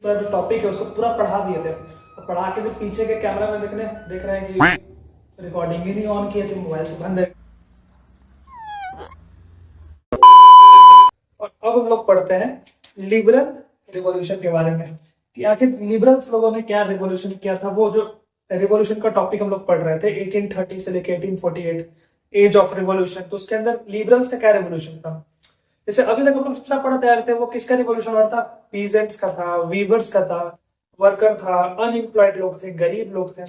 पूरा जो टॉपिक है उसको पूरा पढ़ा दिए थे, और पढ़ा के जो पीछे के कैमरा में देख रहे हैं कि रिकॉर्डिंग ही नहीं ऑन किए थे, मोबाइल तो बंद है। और अब हम लोग पढ़ते हैं लिबरल रिवॉल्यूशन के बारे में, कि आखिर लिबरल्स लोगों ने क्या रिवॉल्यूशन किया था। वो जो रिवॉल्यूशन का टॉपिक हम लोग पढ़ रहे थे 1830 से लेके 1848, एज ऑफ रिवॉल्यूशन, तो उसके अंदर लिबरल्स का क्या रिवॉल्यूशन था। जैसे अभी तक हम लोग जितना पढ़ते आ रहे थे वो किसका रिवॉल्यूशन हो रहा था, पीजेंट्स का था, वीवर्स का था, वर्कर था, अनएम्प्लॉयड लोग थे, गरीब लोग थे।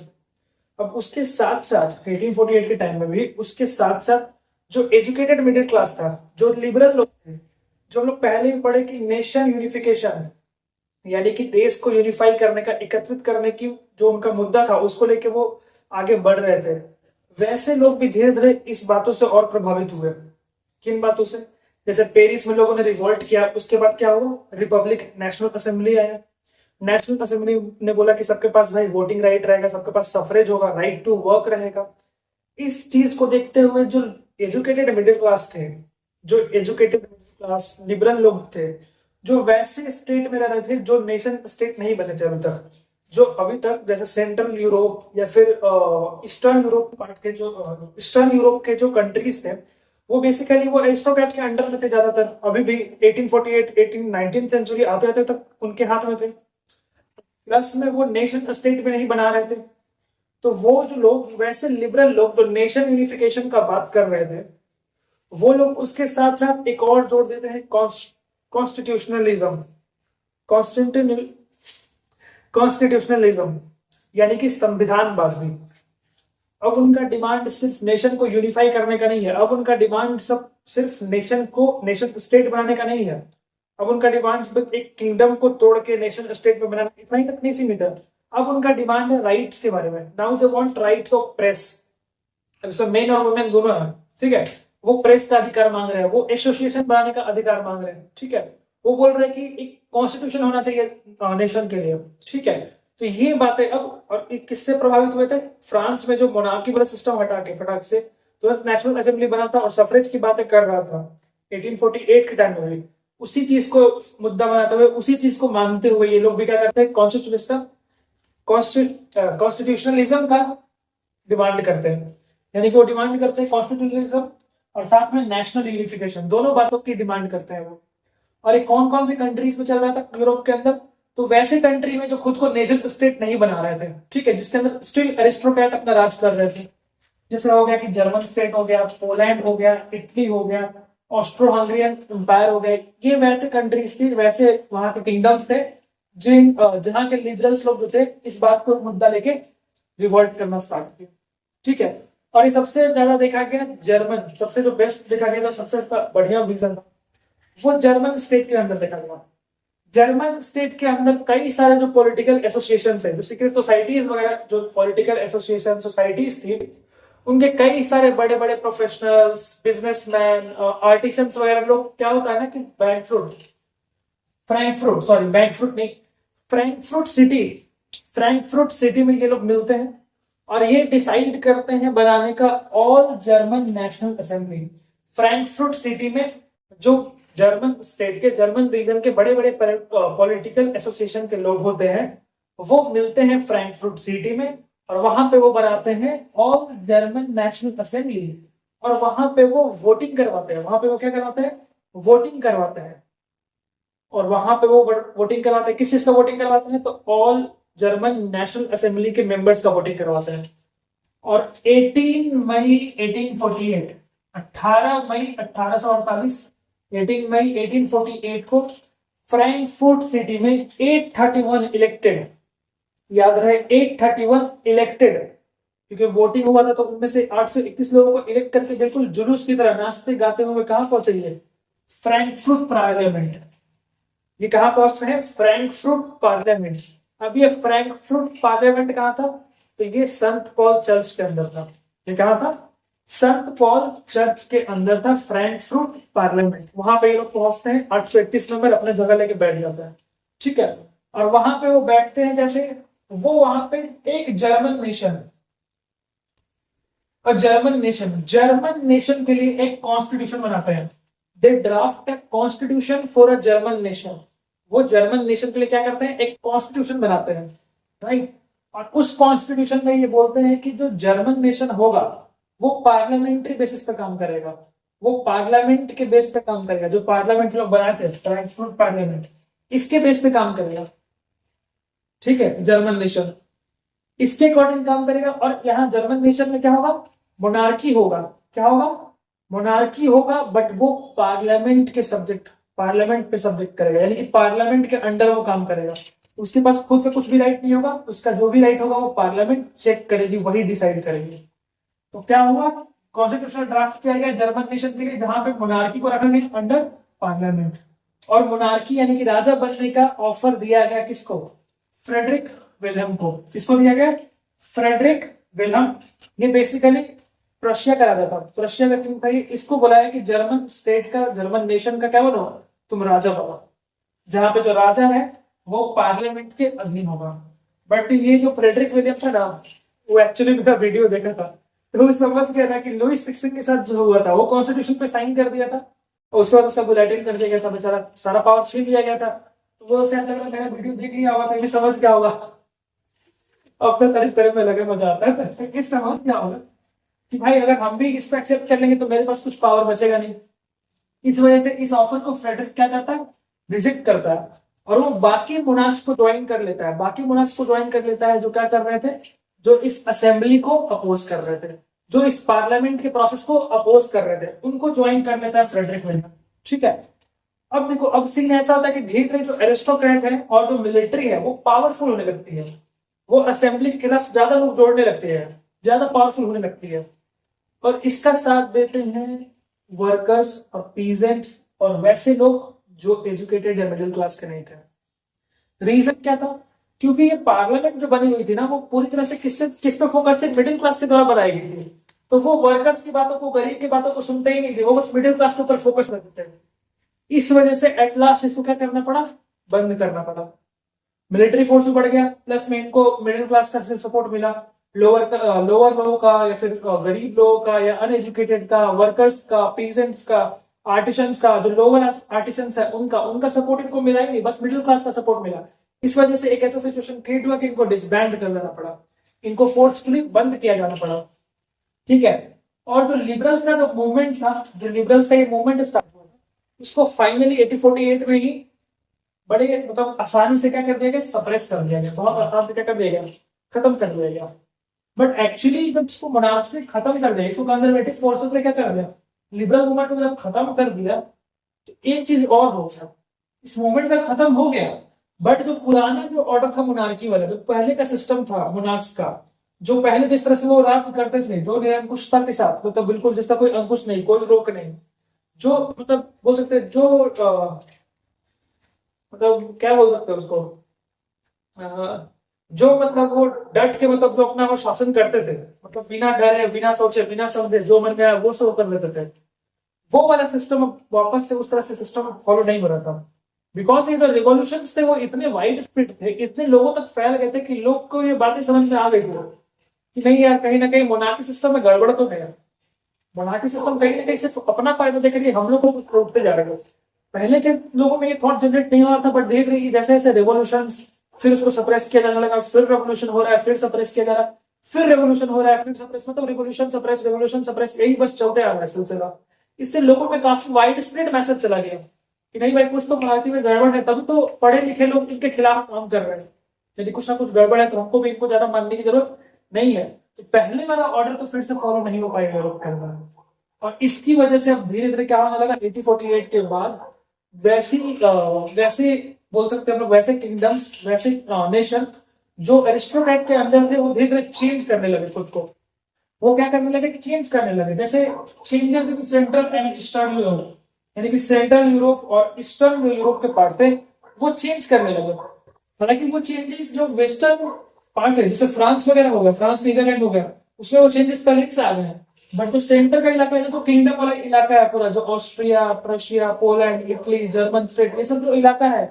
अब उसके साथ साथ 1848 के टाइम में भी उसके साथ साथ जो एजुकेटेड मिडिल क्लास था, जो लिबरल लोग थे, जो हम लोग पहले भी पढ़े कि नेशन यूनिफिकेशन, यानी कि देश को यूनिफाई करने का, एकत्रित करने की जो उनका मुद्दा था उसको लेके वो आगे बढ़ रहे थे, वैसे लोग भी धीरे धीरे इस बातों से और प्रभावित हुए। किन बातों से? जैसे पेरिस में लोगों ने रिवोल्ट किया, उसके बाद क्या हुआ, रिपब्लिक नेशनल असेंबली आया। नेशनल असेंबली ने बोला कि सबके पास भाई वोटिंग राइट रहेगा, सबके पास सफरेज होगा, राइट टू वर्क रहेगा। इस चीज को देखते हुए जो एजुकेटेड मिडिल क्लास थे, जो एजुकेटेड मिडिल क्लास लिबरल लोग थे, जो वैसे स्टेट में रह रहे थे जो नेशन स्टेट नहीं बने थे अभी तक, जो अभी तक जैसे सेंट्रल यूरोप या फिर ईस्टर्न यूरोप पार्ट के जो ईस्टर्न यूरोप के जो कंट्रीज थे, वो बेसिकली वो एरिस्टोक्रेट के अंडर में थे ज्यादातर। अभी भी 1848 19 सेंचुरी आते आते तक उनके हाथ में थे। प्लस में वो नेशन स्टेट में नहीं बना रहे थे। तो वो जो लोग वैसे लिबरल लोग जो नेशन यूनिफिकेशन का बात कर रहे थे, वो लोग उसके साथ साथ एक और जोड़ देते हैं, कॉन्स्टिट्यूशनलिज्म। कॉन्स्टिट्यूशनलिज्म यानी कि संविधानवाद भी। अब उनका डिमांड सिर्फ नेशन को यूनिफाई करने का नहीं है, अब उनका डिमांड सब सिर्फ नेशन को नेशन स्टेट बनाने का नहीं है। अब उनका डिमांड एक किंगडम को तोड़ के नेशन स्टेट में बनाना, इतना ही तक नहीं सीमित है। अब उनका डिमांड है राइट्स के बारे में। Now they want rights of press. Main और वुमेन दोनों है, ठीक है। वो प्रेस का अधिकार मांग रहे हैं, वो एसोसिएशन बनाने का अधिकार मांग रहे हैं, ठीक है। वो बोल रहे हैं कि एक कॉन्स्टिट्यूशन होना चाहिए नेशन के लिए, ठीक है। तो ये बातें अब, और किससे प्रभावित हुए थे, फ्रांस में जो मोनार्की वाला सिस्टम हटा के फटाक से तो नेशनल असेंबली बना था और सफरेज की बातें कर रहा था 1848 के टाइम में भी। उसी चीज को मुद्दा बनाते हुए, उसी चीज को मानते हुए ये लोग भी क्या करते हैं, कॉन्स्टिट्यूशनलिज्म का डिमांड करते हैं। यानी कि वो डिमांड करते हैं कॉन्स्टिट्यूशनलिज्म और साथ में नेशनल यूनिफिकेशन, दोनों बातों की डिमांड करते हैं वो। और ये कौन कौन सी कंट्रीज में चल रहा था यूरोप के अंदर, तो वैसे कंट्री में जो खुद को नेशन स्टेट नहीं बना रहे थे, ठीक है, जिसके अंदर स्टिल एरिस्टोक्रेट अपना राज कर रहे थे। जैसे हो गया कि जर्मन स्टेट हो गया, पोलैंड हो गया, इटली हो गया, ऑस्ट्रो हंगरियन एम्पायर हो गए। ये वैसे कंट्रीज थी, वैसे वहां के किंगडम्स थे जिन जहां के लिबरल्स लोग जो थे इस बात को मुद्दा लेके रिवोल्ट करना स्टार्ट किया, ठीक है। और ये सबसे ज्यादा देखा गया जर्मन, सबसे जो बेस्ट देखा गया, तो सबसे बढ़िया विजन था वो जर्मन स्टेट के अंदर देखा गया। जर्मन स्टेट के अंदर कई सारे जो पॉलिटिकल एसोसिएशन थे, जो सीक्रेट सोसाइटीज वगैरह, जो पॉलिटिकल एसोसिएशन सोसाइटीज थी, उनके कई सारे बड़े बड़े प्रोफेशनल्स, बिजनेसमैन, आर्टिसंस वगैरह लोग, क्या होता है ना कि फ्रैंकफर्ट नहीं, फ्रैंकफर्ट सिटी में ये लोग मिलते हैं और ये डिसाइड करते हैं बनाने का all German national assembly. Frankfurt city में जो जर्मन स्टेट के, जर्मन रीजन के बड़े बड़े पॉलिटिकल एसोसिएशन के लोग होते हैं, वो मिलते हैं फ्रैंकफर्ट सिटी में और वहां पे वो बनाते हैं ऑल जर्मन नेशनल असेंबली। और वहां पे वो वोटिंग करवाते हैं, वहां पे वो क्या करवाते हैं, वोटिंग करवाते हैं। और वहां पे वो वोटिंग करवाते हैं, किस चीज का वोटिंग करवाते हैं, तो ऑल जर्मन नेशनल असेंबली के मेंबर्स का वोटिंग करवाते हैं। और 18 मई 1848, 18 मई 1848, 18 मई 1848 को फ्रैंकफर्ट सिटी में 831 इलेक्टेड, याद रहे 831 इलेक्टेड, क्योंकि वोटिंग हुआ था तो उनमें से 831 लोगों को इलेक्ट करके बिल्कुल जुलूस की तरह नाचते गाते हुए कहां पहुंचे, फ्रैंकफर्ट पार्लियामेंट। ये कहां पहुंचते हैं, फ्रैंकफर्ट पार्लियामेंट। अब ये फ्रैंकफर्ट पार्लियामेंट कहां था, तो ये संत पॉल चर्च के अंदर था। ये कहां था, संत पॉल चर्च के अंदर था फ्रैंकफर्ट पार्लियामेंट। वहां पे ये लोग पहुंचते हैं, 831 मेंबर अपने जगह लेके बैठ जाते हैं, ठीक है। और वहां पे वो बैठते हैं जैसे, वो वहां पे एक जर्मन नेशन, और जर्मन नेशन के लिए एक कॉन्स्टिट्यूशन बनाते हैं। They draft a constitution for a German nation. वो जर्मन नेशन के लिए क्या करते हैं, एक कॉन्स्टिट्यूशन बनाते हैं, राइट। और उस कॉन्स्टिट्यूशन में ये बोलते हैं कि जो जर्मन नेशन होगा वो पार्लियामेंट्री बेसिस पे काम करेगा, वो पार्लियामेंट के बेस पे काम करेगा, जो पार्लियामेंट लोग बनाए थे फ्रैंकफर्ट पार्लियामेंट, इसके बेस पे काम करेगा, ठीक है, जर्मन नेशन इसके अकॉर्डिंग काम करेगा। और यहाँ जर्मन नेशन में क्या होगा, मोनार्की होगा, क्या होगा, मोनार्की होगा, बट वो पार्लियामेंट के सब्जेक्ट, पार्लियामेंट पे सब्जेक्ट करेगा, यानी कि पार्लियामेंट के अंडर वो काम करेगा। उसके पास खुद पे कुछ भी राइट नहीं होगा, उसका जो भी राइट होगा वो पार्लियामेंट चेक करेगी, वही डिसाइड करेगी। तो क्या हुआ, कॉन्स्टिट्यूशनल ड्राफ्ट किया गया जर्मन नेशन के लिए, जहां पे मोनार्की को रखा गया अंडर पार्लियामेंट। और मोनार्की यानी कि राजा बनने का ऑफर दिया गया किसको, फ्रेडरिक विल्हेम को। किसको दिया गया, फ्रेडरिक विल्हेम। ये बेसिकली प्रशिया का राजा था, प्रशिया का किंग था ये। इसको बुलाया कि जर्मन स्टेट का, जर्मन नेशन का क्या बनो, तुम राजा बनो, जहां पे जो राजा है वो पार्लियामेंट के अधीन होगा। बट ये जो फ्रेडरिक विलियम था ना, वो एक्चुअली मेरा वीडियो देखा था, तो वो समझ गया ना कि लुईस 16 के साथ जो हुआ था, वो कॉन्स्टिट्यूशन पे साइन कर दिया था और उसके बाद उसका बुलेटिन कर दिया गया था, बेचारा सारा पावर छीन लिया गया था। तो वो शायद अगर मैंने वीडियो देख लिया होगा तो ये समझ गया होगा, अपने तरीके में लगे मजा आता है, तो ये समझ गया होगा कि भाई अगर हम भी इसको एक्सेप्ट कर लेंगे तो मेरे पास कुछ पावर बचेगा नहीं। इस वजह से इस ऑफर को फ्रेडरिक क्या करता है, रिजेक्ट करता है, और वो बाकी मोनार्क्स को ज्वाइन कर लेता है, बाकी मोनार्क्स को ज्वाइन कर लेता है जो क्या कर रहे थे, जो इस असेंबली को अपोज कर रहे थे, जो इस पार्लियामेंट के प्रोसेस को अपोज कर रहे थे, उनको ज्वाइन कर लेता है फ्रेडरिक विलियम, ठीक है। अब देखो, अब सीन ऐसा होता है कि धीरे धीरे जो एरिस्टोक्रेट है और जो मिलिट्री है वो पावरफुल होने लगती है, वो असेंबली के खिलाफ ज्यादा लोग जोड़ने लगते हैं, ज्यादा पावरफुल होने लगती है। और इसका साथ देते हैं वर्कर्स और पीजेंट्स और वैसे लोग जो एजुकेटेड या मिडिल क्लास के नहीं थे। रीजन क्या था, क्योंकि ये पार्लियामेंट जो बनी हुई थी ना, वो पूरी तरह से किस पे फोकस थी, मिडिल क्लास के द्वारा बनाई गई थी। तो वो वर्कर्स की बातों को, गरीब की बातों को सुनते ही नहीं थे, वो बस मिडिल क्लास के ऊपर फोकस करते थे। इस वजह से एट लास्ट इसको क्या करना पड़ा, बंद करना पड़ा। मिलिट्री फोर्स भी बढ़ गया, प्लस में इनको मिडिल क्लास का सिर्फ सपोर्ट मिला, लोअर लोगों का या फिर गरीब लोगों का या अनएजुकेटेड का, वर्कर्स का, पीजेंट्स का, आर्टिसंस का, जो लोअर आर्टिसंस है उनका उनका सपोर्ट इनको मिला ही नहीं, बस मिडिल क्लास का सपोर्ट मिला। इस वजह से एक ऐसा सिचुएशन क्रिएट हुआ कि इनको डिसबैंड कर देना पड़ा, इनको फोर्सफुली बंद किया जाना पड़ा, ठीक है। और जो लिबरल्स का जो मूवमेंट था, जो लिबरल्स का ये मूवमेंट स्टार्ट हुआ, इसको फाइनली 1848 में ही बड़े मतलब आसानी से क्या कर दिया गया, सप्रेस कर दिया गया, बहुत आसान से क्या कर दिया गया, खत्म कर दिया गया। बट एक्चुअली जब इसको मोनार्क से खत्म कर दिया, इसको कंजर्वेटिव फोर्सेस ने क्या कर दिया, लिबरल मूवमेंट को जब खत्म कर दिया, तो एक चीज और हो गया, इस मूवमेंट का खत्म हो गया, बट जो पुराना जो ऑर्डर था मोनार्की वाला, जो पहले का सिस्टम था मोनार्क्स का, जो पहले जिस तरह से वो राज्य करते थे, जो निरंकुशता के साथ, मतलब बिल्कुल जिसका कोई अंकुश नहीं, कोई रोक नहीं, जो मतलब बोल सकते हैं जो मतलब क्या बोल सकते हैं उसको, जो मतलब वो डट के मतलब जो अपना वो शासन करते थे, मतलब बिना डरे, बिना सोचे, बिना समझे, जो मन में आया वो सब कर लेते थे, वो वाला सिस्टम वापस से उस तरह से सिस्टम फॉलो नहीं हो रहा था। बिकॉज ये जो रिवॉल्यूशन थे वो इतने वाइड स्प्रेड थे, इतने लोगों तक फैल गए थे कि लोग को ये बातें समझ में आ गई थी कि नहीं यार, कहीं ना कहीं मोनार्की सिस्टम में गड़बड़ तो है, मोनार्की सिस्टम कहीं ना कहीं सिर्फ अपना फायदा देकर हम लोग को लूटते जा रहे थे। पहले के लोगों में ये थॉट जनरेट नहीं हो रहा था, बट देख रही जैसे जैसे रेवोल्यूशन, फिर उसको सप्रेस किया जाने लगा, फिर रेवोल्यूशन हो रहा है, फिर सप्रेस किया जा रहा है, फिर रेवोल्यूशन हो रहा है, फिर सप्रेस, मतलब रेवोल्यूशन सप्रेस, यही बस चलते आ रहा है सिलसिला। इससे लोगों में काफी वाइड स्प्रेड मैसेज चला गया कि नहीं भाई, कुछ तो मराठी में गड़बड़ है, तभी तो पढ़े लिखे लोग इनके खिलाफ काम कर रहे हैं। यदि कुछ ना कुछ गड़बड़ है तो हमको भी इनको ज्यादा मानने की जरूरत नहीं है। तो पहले वाला ऑर्डर तो फिर से फॉलो नहीं हो पाएगा यूरोप के अंदर, और इसकी वजह से अब धीरे धीरे क्या होने लगा, 1848 के बाद वैसे बोल सकते हैं हम लोग, वैसे किंगडम्स, वैसे नेशन जो एरिस्टोक्रेट के अंदर थे, वो धीरे धीरे चेंज करने लगे खुद को। वो क्या करने लगे कि चेंज करने लगे, जैसे changes in central and eastern Europe, यानी कि सेंट्रल यूरोप और ईस्टर्न यूरोप के पार्ट थे, वो चेंज करने लगे। हालांकि वो चेंजेस जो वेस्टर्न पार्ट है, जैसे फ्रांस वगैरह हो गया, फ्रांस नीदरलैंड हो गया, उसमें वो चेंजेस पहले से आ गए हैं। बट जो सेंटर का इलाका है, जो किंगडम वाला इलाका है पूरा, जो Austria, Prussia, Poland, Italy, German state, ये सब जो इलाका है,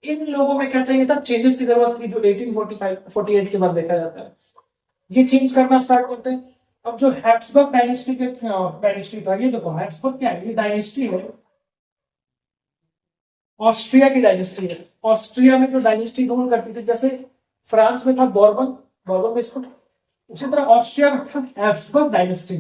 इन लोगों में क्या चाहिए था, चेंजेस की जरूरत थी, जो 1845-48 के बाद देखा जाता है। ये चेंज करना स्टार्ट करते हैं। अब जो हैब्सबर्ग डायनेस्टी था, ये देखो हैब्सबर्ग क्या है, ये डायनेस्टी है, ऑस्ट्रिया की डायनेस्टी है। ऑस्ट्रिया में जो डायनेस्टी रूल करती थी, जैसे फ्रांस में था बॉर्बन, बॉर्बन बिस्कुट, उसी तरह ऑस्ट्रिया में था हैब्सबर्ग डायनेस्टी।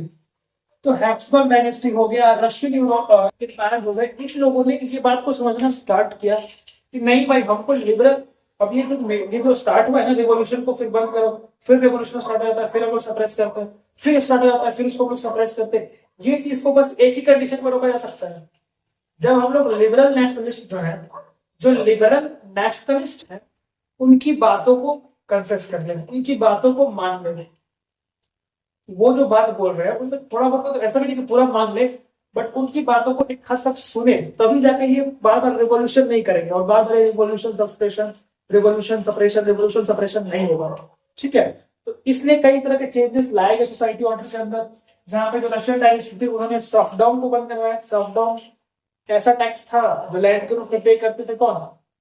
तो हैब्सबर्ग डायनेस्टी हो गया, रशियन एम्पायर हो गए। इन लोगों ने इस बात को समझना स्टार्ट किया कि नहीं भाई, हमको लिबरल, अब ये जो स्टार्ट हुआ है ना रिवॉल्यूशन को, फिर बंद करो, फिर रिवॉल्यूशन स्टार्ट हो जाता है, फिर हम लोग सप्रेस करते हैं, फिर स्टार्ट हो जाता है, फिर उसको हम लोग सप्रेस करते हैं। ये चीज को बस एक ही कंडीशन पर रोका जा सकता है, जब हम लोग लिबरल नेशनलिस्ट जो है, जो लिबरल नेशनलिस्ट है, उनकी बातों को कन्फेस कर लें, उनकी बातों को मान लें। वो जो बात बोल रहे हैं उनमें थोड़ा बहुत, तो ऐसा भी नहीं कि पूरा मान ले, बट उनकी बातों को एक हद तक सुने, तभी जाके ये बात रिवॉल्यूशन नहीं करेंगे। और बात है revolution suppression, revolution suppression, revolution suppression नहीं होगा, ठीक है। तो इसलिए कई तरह के चेंजेस लाए गए सोसाइटी ऑर्डर के अंदर, जहां पे जो रशियन डायनेस्टी थी उन्होंने सॉफ्टडाउन को बंद करवाया। सॉफ्टडाउन ऐसा टैक्स था जो लैंड के रूप में पे करते थे कौन,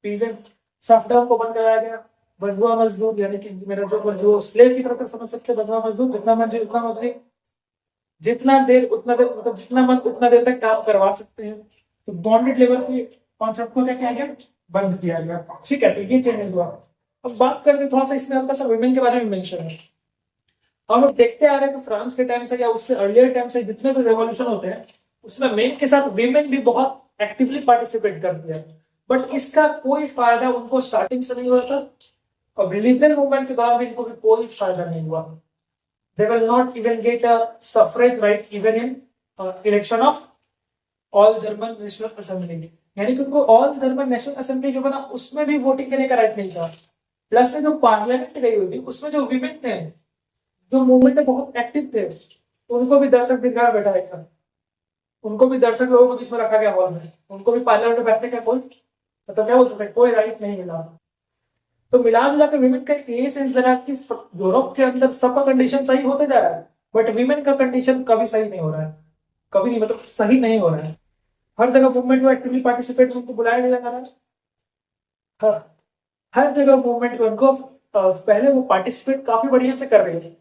पीजेंट्स। सॉफ्टडाउन को बंद कराया गया। बंधुआ मजदूर, यानी कि मेरा जो स्लेव की तरह समझ सकते हैं, बंधुआ मजदूर, जितना मर्जी उतना मजदूरी, जितना देर उतना देर, मतलब जितना मन उतना देर तक काम करवा सकते हैं। तो बॉन्डेड लेबर के कॉन्सेप्ट को क्या किया गया, बंद किया गया, ठीक है। तो ये चेंज हुआ। अब बात करते थोड़ा सा इसमें हल्का सा वुमेन के बारे में मेंशन है। हम लोग देखते आ रहे हैं कि फ्रांस के टाइम से या उससे अर्लियर टाइम से जितने भी रेवोल्यूशन होते हैं उसमें मेन के साथ वीमेन भी बहुत एक्टिवली पार्टिसिपेट करती है, बट इसका कोई फायदा उनको स्टार्टिंग से नहीं हुआ था, और रिलीजियन मूवमेंट के दौरान भी इनको भी कोई फायदा नहीं हुआ। They will not even get a suffrage right even in election of all German National Assembly। यानी कि उनको ऑल जर्मन नेशनल असेंबली जो बना उसमें भी वोटिंग करने का राइट नहीं था। प्लस में जो पार्लियामेंट गई हुई थी उसमें जो वीमेन थे, जो मूवमेंट में बहुत एक्टिव थे, उनको भी दर्शक दिखाया बैठा था, उनको भी दर्शक लोगों को बीच में रखा गया हॉल में, उनको भी पार्लियामेंट में बैठने का कोई, मतलब क्या बोल सकते, कोई राइट नहीं मिला। तो मिला मिला के विमेन का ये सेंस लगा कि यूरोप के अंदर सबका कंडीशन सही होते जा रहा है, बट विमेन का कंडीशन कभी सही नहीं हो रहा है, कभी नहीं, मतलब सही नहीं हो रहा है। हर जगह मूवमेंट में एक्टिवली पार्टिसिपेट उनको बुलाया नहीं जा रहा है। हाँ, हर जगह मूवमेंट में उनको पहले वो पार्टिसिपेट काफी बढ़िया से कर रही है,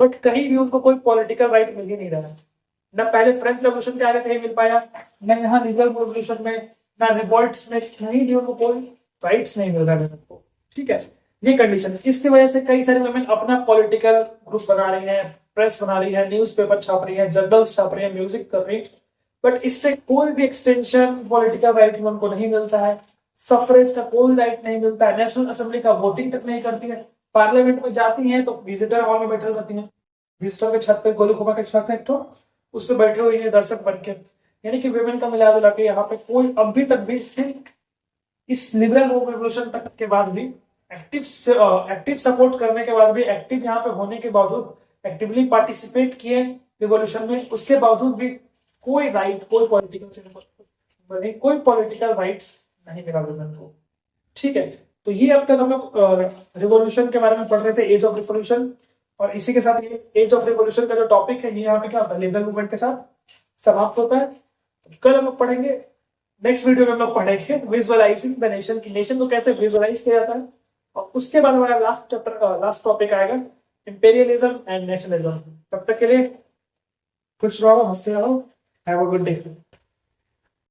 बट कहीं भी उनको कोई पॉलिटिकल राइट मिल ही नहीं रहा है। न पहले फ्रेंच रेवोल्यूशन के आगे कहीं मिल पाया, न यहाँ लीगल रेवोल्यूशन में, न रिवॉल्ट्स में, कहीं भी उनको कोई राइट्स नहीं मिल रहा है उनको, ठीक है। ये कंडीशन, इसकी वजह से कई सारे वुमेन अपना पॉलिटिकल ग्रुप बना रही है, प्रेस बना रही है, न्यूज़पेपर छाप रही है, जर्नल्स छाप रही है, म्यूजिक कर रही है, बट इससे कोई भी एक्सटेंशन पॉलिटिकल राइट में उनको नहीं मिलता है। सफरेज का कोई राइट नहीं मिलता है, नेशनल असेंबली का वोटिंग तक नहीं करती है। पार्लियामेंट में जाती है तो विजिटर हॉल में बैठे रहती है, विजिटर के छत पे गोली घुमा के छत है एक तो, उस पर बैठे हुए हैं दर्शक बन के। यानी कि विमेन का मिला जुला के यहाँ पे कोई अभी तक भी इस लिबरल रेवोल्यूशन तक के बाद भी एक्टिव सपोर्ट करने के बाद भी, एक्टिव यहाँ पे होने के बावजूद, एक्टिवली पार्टिसिपेट किए रिवॉल्यूशन में, उसके बावजूद भी कोई राइट, कोई पॉलिटिकल कोई पॉलिटिकल राइट्स नहीं मिला वुमेन को, ठीक है। तो ये अब तक हम लोग रिवॉल्यूशन के बारे में पढ़ रहे थे, एज ऑफ रिवॉल्यूशन, और इसी के साथ ये एज ऑफ रिवॉल्यूशन का जो टॉपिक है ये यहाँ पे क्या होता है, लिबरल मूवमेंट के साथ समाप्त होता है। कल हम लोग पढ़ेंगे, नेक्स्ट वीडियो में हम लोग पढ़ेंगे विजुअलाइजिंग द नेशन, की नेशन को कैसे विजुअलाइज किया जाता है, और उसके बाद हमारा लास्ट चैप्टर, लास्ट टॉपिक आएगा इंपेरियलिज्म एंड नेशनलिज्म। तब तक के लिए खुश रहो, हंसते रहो, हैव अ गुड डे।